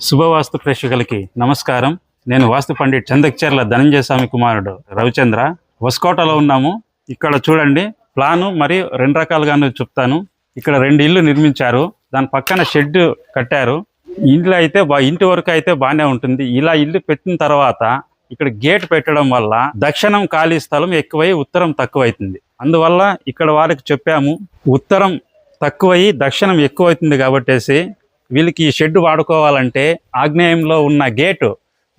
శుభవాస్తు ప్రేక్షకులకి నమస్కారం. నేను వాస్తు పండిట్ చందక్చర్ల ధనంజయ స్వామి కుమారుడు రవిచంద్ర. వస్కోటలో ఉన్నాము. ఇక్కడ చూడండి ప్లాను మరియు రెండు రకాలుగాను చెప్తాను. ఇక్కడ 2 ఇళ్ళు నిర్మించారు, దాని పక్కన షెడ్ కట్టారు. ఇంట్లో అయితే ఇంటి వరకు అయితే బాగానే ఉంటుంది. ఇలా ఇల్లు పెట్టిన తర్వాత ఇక్కడ గేట్ పెట్టడం వల్ల దక్షిణం ఖాళీ స్థలం ఎక్కువై ఉత్తరం తక్కువైతుంది. అందువల్ల ఇక్కడ వారికి చెప్పాము, ఉత్తరం తక్కువై దక్షిణం ఎక్కువైతుంది కాబట్టేసి వీళ్ళకి ఈ షెడ్ వాడుకోవాలంటే ఆగ్నేయంలో ఉన్న గేటు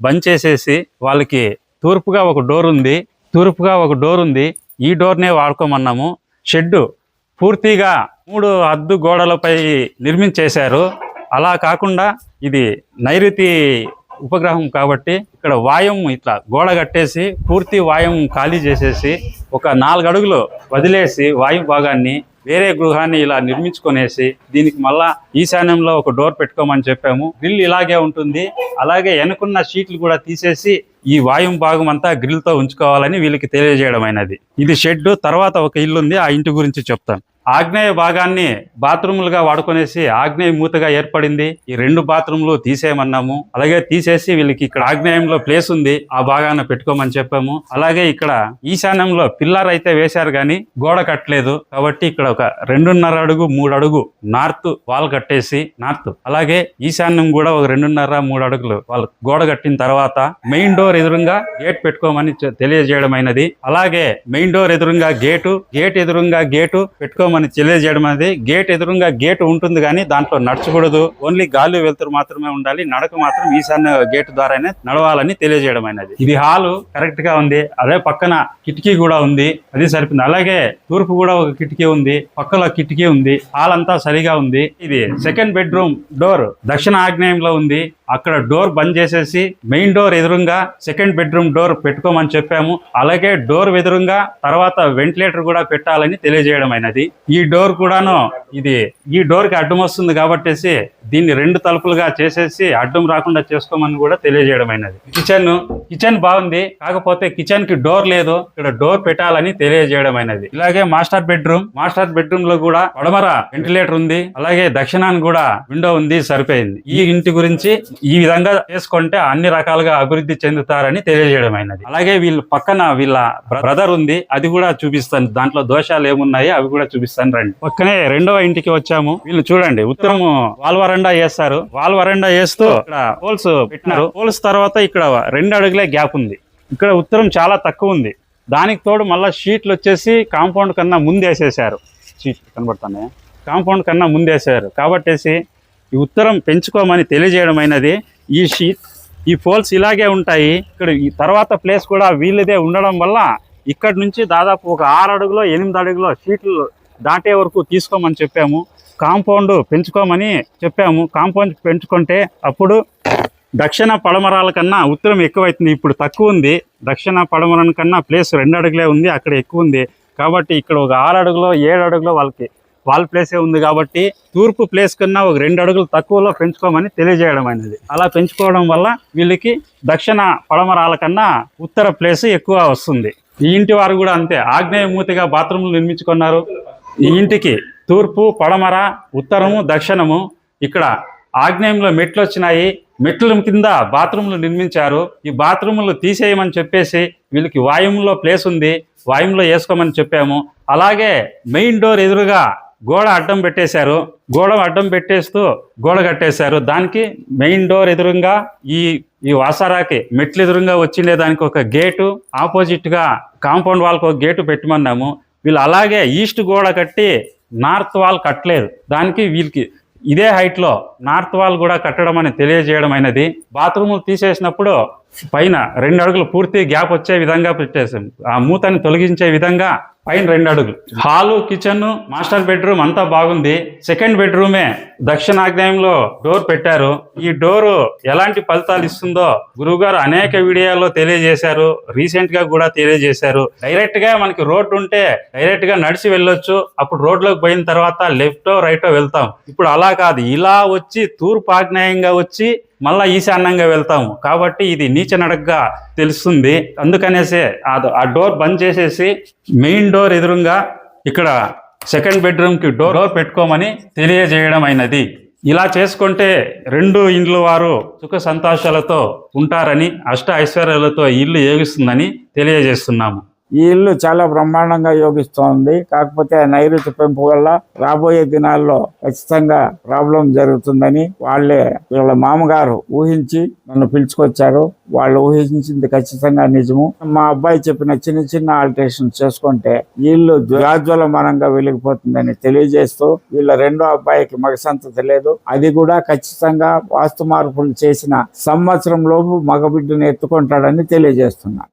బంద్ చేసేసి వాళ్ళకి తూర్పుగా ఒక డోర్ ఉంది, ఈ డోర్నే వాడుకోమన్నాము. షెడ్డు పూర్తిగా 3 అద్దు గోడలపై నిర్మించేశారు. అలా కాకుండా ఇది నైరుతి ఉపగ్రహం కాబట్టి ఇక్కడ వాయువు ఇట్లా గోడ కట్టేసి పూర్తి వాయువు ఖాళీ చేసేసి ఒక 4 అడుగులు వదిలేసి వాయు భాగాన్ని వేరే గృహాన్ని ఇలా నిర్మించుకునేసి దీనికి మళ్ళా ఈశాన్యంలో ఒక డోర్ పెట్టుకోమని చెప్పాము. గ్రిల్ ఇలాగే ఉంటుంది. అలాగే వెనుకున్న షీట్లు కూడా తీసేసి ఈ వాయు భాగం అంతా గ్రిల్ తో ఉంచుకోవాలని వీళ్ళకి తెలియజేయడమైనది. ఇది షెడ్. తర్వాత ఒక ఇల్లు ఉంది, ఆ ఇంటి గురించి చెప్తాను. ఆగ్నేయ భాగాన్ని బాత్రూములుగా వాడుకునేసి ఆగ్నేయ మూతగా ఏర్పడింది. ఈ 2 బాత్రూములు తీసేయమన్నాము. అలాగే తీసేసి వీళ్ళకి ఇక్కడ ఆగ్నేయంలో ప్లేస్ ఉంది, ఆ భాగాన్ని పెట్టుకోమని చెప్పాము. అలాగే ఇక్కడ ఈశాన్యంలో పిల్లర్ అయితే వేశారు కానీ గోడ కట్టలేదు కాబట్టి ఇక్కడ ఒక 2.5 అడుగు 3 అడుగు నార్త్ వాల్ కట్టేసి అలాగే ఈశాన్యం కూడా ఒక 2.5 3 అడుగులు వాళ్ళు గోడ కట్టిన తర్వాత మెయిన్ డోర్ ఎదురుగా గేట్ పెట్టుకోమని తెలియజేయడమైనది. అలాగే మెయిన్ డోర్ ఎదురుగా గేట్ ఎదురుగా గేటు పెట్టుకోమని తెలియజేయడం అనేది. గేట్ ఎదురుగా గేటు ఉంటుంది కానీ దాంట్లో నడచకూడదు, ఓన్లీ గాలి వెలుతురు మాత్రమే ఉండాలి. నడక మాత్రం ఈశాన్య గేటు ద్వారానే నడవాలని తెలియజేయడం అనేది. ఇది హాలు కరెక్ట్ గా ఉంది. అదే పక్కన కిటికీ కూడా ఉంది, అది సరిపోయింది. అలాగే తూర్పు కూడా ఒక కిటికీ ఉంది, పక్కలో కిటికీ ఉంది. హాల్ అంతా సరిగా ఉంది. ఇది సెకండ్ బెడ్రూమ్ డోర్ దక్షిణ ఆగ్నేయంలో ఉంది. అక్కడ డోర్ బంద్ చేసేసి మెయిన్ డోర్ ఎదురుగా సెకండ్ బెడ్రూమ్ డోర్ పెట్టుకోమని చెప్పాము. అలాగే డోర్ ఎదురుగా తర్వాత వెంటిలేటర్ కూడా పెట్టాలని తెలియజేయడం అయినది. ఈ డోర్ కూడాను ఈ డోర్ కి అడ్డం వస్తుంది కాబట్టేసి దీన్ని 2 తలుపులుగా చేసేసి అడ్డం రాకుండా చేసుకోమని కూడా తెలియజేయడం అయినది. కిచెన్ బాగుంది, కాకపోతే కిచెన్ కి డోర్ లేదు, ఇక్కడ డోర్ పెట్టాలని తెలియజేయడం అయినది. ఇలాగే మాస్టర్ బెడ్రూమ్ లో కూడా పడమర వెంటిలేటర్ ఉంది, అలాగే దక్షిణాన్ని కూడా విండో ఉంది, సరిపోయింది. ఈ ఇంటి గురించి ఈ విధంగా చేసుకుంటే అన్ని రకాలుగా అభివృద్ధి చెందుతారని తెలియజేయడం అయినది. అలాగే పక్కన వీళ్ళ బ్రదర్ ఉంది, అది కూడా చూపిస్తాను. దాంట్లో దోషాలు ఏమున్నాయి అవి కూడా చూపిస్తాను రండి. పక్కనే 2వ ఇంటికి వచ్చాము. వీళ్ళు చూడండి ఉత్తరము వాల్ వరండా వేస్తారు. వాల్ వరండా వేస్తూ ఇక్కడ హోల్స్ పెట్టినారు. హోల్స్ తర్వాత ఇక్కడ 2 అడుగులే గ్యాప్ ఉంది. ఇక్కడ ఉత్తరం చాలా తక్కువ ఉంది. దానికి తోడు మళ్ళీ షీట్లు వచ్చేసి కాంపౌండ్ కన్నా ముందేసేసారు. షీట్లు కనబడుతున్నాయి, కాంపౌండ్ కన్నా ముందేసారు కాబట్టేసి ఈ ఉత్తరం పెంచుకోమని తెలియజేయడం అయినది. ఈ పోల్స్ ఇలాగే ఉంటాయి. ఇక్కడ ఈ తర్వాత ప్లేస్ కూడా వీళ్ళదే ఉండడం వల్ల ఇక్కడ నుంచి దాదాపు ఒక 6 అడుగులో 8 అడుగులో షీట్లు దాటే వరకు తీసుకోమని చెప్పాము. కాంపౌండ్ పెంచుకోమని చెప్పాము. కాంపౌండ్ పెంచుకుంటే అప్పుడు దక్షిణ పడమరాల కన్నా ఉత్తరం ఎక్కువైతుంది. ఇప్పుడు తక్కువ ఉంది. దక్షిణ పడమరం కన్నా ప్లేస్ 2 అడుగులే ఉంది, అక్కడ ఎక్కువ ఉంది కాబట్టి ఇక్కడ ఒక 6 అడుగులో 7 అడుగులో వాళ్ళ ప్లేసే ఉంది కాబట్టి తూర్పు ప్లేస్ కన్నా ఒక 2 అడుగులు తక్కువలో పెంచుకోమని తెలియజేయడం అనేది. అలా పెంచుకోవడం వల్ల వీళ్ళకి దక్షిణ పడమరాల కన్నా ఉత్తర ప్లేస్ ఎక్కువ వస్తుంది. ఈ ఇంటి వారు కూడా అంతే, ఆగ్నేయ మూతిగా బాత్రూములు నిర్మించుకున్నారు. ఈ ఇంటికి తూర్పు పడమర ఉత్తరము దక్షిణము. ఇక్కడ ఆగ్నేయంలో మెట్లు వచ్చినాయి, మెట్ల కింద బాత్రూములు నిర్మించారు. ఈ బాత్రూములు తీసేయమని చెప్పేసి వీళ్ళకి వాయువులో ప్లేస్ ఉంది, వాయువులో వేసుకోమని చెప్పాము. అలాగే మెయిన్ డోర్ ఎదురుగా గోడ అడ్డం పెట్టేశారు. గోడ అడ్డం పెట్టేస్తూ గోడ కట్టేశారు. దానికి మెయిన్ డోర్ ఎదురుగా ఈ వాసారాకి మెట్లు ఎదురుగా వచ్చిండే దానికి ఒక గేటు, ఆపోజిట్ గా కాంపౌండ్ వాళ్ళకి ఒక గేటు పెట్టమన్నాము. వీళ్ళు అలాగే ఈస్ట్ గోడ కట్టి నార్త్ వాల్ కట్టలేదు. దానికి వీళ్ళకి ఇదే హైట్ లో నార్త్ వాల్ కూడా కట్టడం అని తెలియజేయడం అయినది. బాత్రూములు తీసేసినప్పుడు పైన 2 అడుగులు పూర్తి గ్యాప్ వచ్చే విధంగా పెట్టేసాం. ఆ మూతని తొలగించే విధంగా పైన 2 అడుగులు. హాలు, కిచెన్, మాస్టర్ బెడ్రూమ్ అంతా బాగుంది. సెకండ్ బెడ్రూమే దక్షిణాగ్నేయంలో డోర్ పెట్టారు. ఈ డోరు ఎలాంటి ఫలితాలు ఇస్తుందో గురువుగారు అనేక వీడియోల్లో తెలియజేశారు, రీసెంట్ గా కూడా తెలియజేశారు. డైరెక్ట్ గా మనకి రోడ్డు ఉంటే డైరెక్ట్ గా నడిచి వెళ్ళొచ్చు. అప్పుడు రోడ్లోకి పోయిన తర్వాత లెఫ్టో రైటో వెళ్తాం. ఇప్పుడు అలా కాదు, ఇలా వచ్చి తూర్పు ఆగ్నేయంగా వచ్చి మళ్ళా ఈశాన్యంగా వెళ్తాము కాబట్టి ఇది నీచ నడకగా తెలుస్తుంది. అందుకనేసే ఆ డోర్ బంద్ చేసేసి మెయిన్ డోర్ ఎదురుగా ఇక్కడ సెకండ్ బెడ్రూమ్ కి డోర్ పెట్టుకోమని తెలియజేయడం అయినది. ఇలా చేసుకుంటే రెండు ఇండ్ల వారు సుఖ సంతోషాలతో ఉంటారని, అష్ట ఐశ్వర్యాలతో ఈ ఇల్లు యోగిస్తుందని తెలియజేస్తున్నాము. ఈ ఇల్లు చాలా బ్రహ్మాండంగా యోగిస్తోంది. కాకపోతే నైరుతి పెంపు వల్ల రాబోయే దినాల్లో ఖచ్చితంగా ప్రాబ్లం జరుగుతుందని వీళ్ళ మామగారు ఊహించి నన్ను పిలుచుకొచ్చారు. వాళ్ళు ఊహించింది ఖచ్చితంగా నిజము. మా అబ్బాయి చెప్పిన చిన్న చిన్న ఆల్టరేషన్ చేసుకుంటే ఈ ఇల్లు జ్వాజ్వలమానంగా వెలిగిపోతుందని తెలియజేస్తూ, వీళ్ళ రెండో అబ్బాయికి మగ సంతతి లేదు, అది కూడా ఖచ్చితంగా వాస్తు మార్పులు చేసిన సంవత్సరం లోపు మగబిడ్డను ఎత్తుకుంటాడని తెలియజేస్తున్నా.